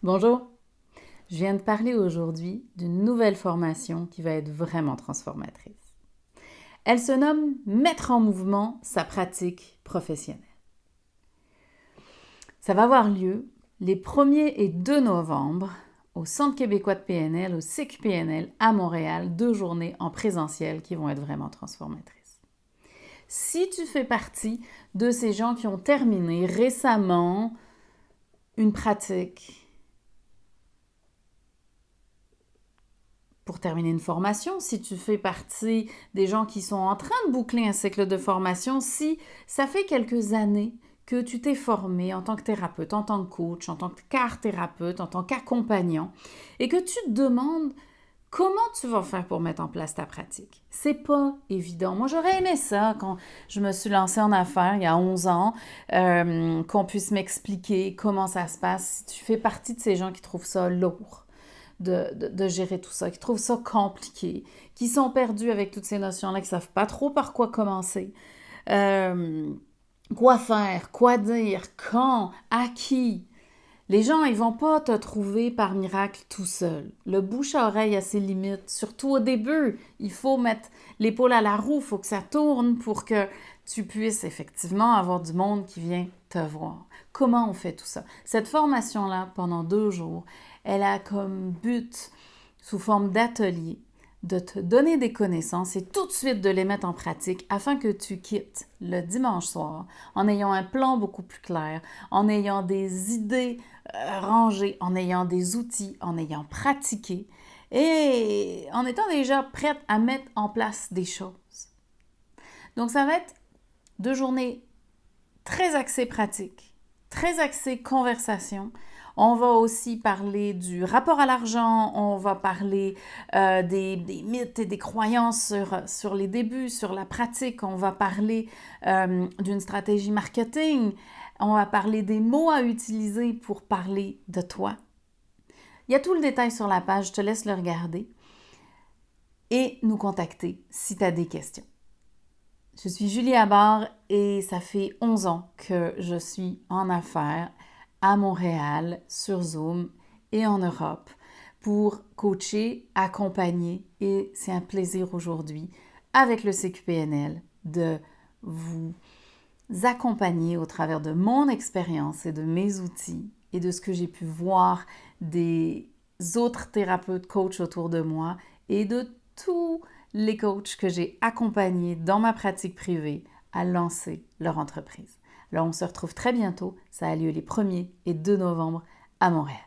Bonjour, je viens de parler aujourd'hui d'une nouvelle formation qui va être vraiment transformatrice. Elle se nomme Mettre en mouvement sa pratique professionnelle. Ça va avoir lieu les 1er et 2 novembre au Centre québécois de PNL, au CQPNL à Montréal, 2 journées en présentiel qui vont être vraiment transformatrices. Si tu fais partie de ces gens qui ont terminé récemment une pratique pour terminer une formation, si tu fais partie des gens qui sont en train de boucler un cycle de formation, si ça fait quelques années que tu t'es formé en tant que thérapeute, en tant que coach, en tant que car-thérapeute, en tant qu'accompagnant, et que tu te demandes comment tu vas faire pour mettre en place ta pratique. C'est pas évident. Moi, j'aurais aimé ça quand je me suis lancée en affaires il y a 11 ans, qu'on puisse m'expliquer comment ça se passe. Si tu fais partie de ces gens qui trouvent ça lourd, de gérer tout ça, qui trouvent ça compliqué, qui sont perdus avec toutes ces notions-là, qui ne savent pas trop par quoi commencer, quoi faire, quoi dire, quand, à qui. Les gens, ils ne vont pas te trouver par miracle tout seul. Le bouche à oreille a ses limites, surtout au début. Il faut mettre l'épaule à la roue, il faut que ça tourne pour que tu puisses effectivement avoir du monde qui vient te voir. Comment on fait tout ça? Cette formation-là, pendant 2 jours, elle a comme but, sous forme d'atelier, de te donner des connaissances et tout de suite de les mettre en pratique afin que tu quittes le dimanche soir en ayant un plan beaucoup plus clair, en ayant des idées rangées, en ayant des outils, en ayant pratiqué et en étant déjà prête à mettre en place des choses. Donc ça va être 2 journées très axées pratiques, très axées conversation. On va aussi parler du rapport à l'argent, on va parler des mythes et des croyances sur les débuts, sur la pratique, on va parler d'une stratégie marketing, on va parler des mots à utiliser pour parler de toi. Il y a tout le détail sur la page, je te laisse le regarder et nous contacter si tu as des questions. Je suis Julie Habard et ça fait 11 ans que je suis en affaires à Montréal, sur Zoom et en Europe pour coacher, accompagner et c'est un plaisir aujourd'hui avec le CQPNL de vous accompagner au travers de mon expérience et de mes outils et de ce que j'ai pu voir des autres thérapeutes coachs autour de moi et de tous les coachs que j'ai accompagnés dans ma pratique privée à lancer leur entreprise. Alors, on se retrouve très bientôt. Ça a lieu les 1er et 2 novembre à Montréal.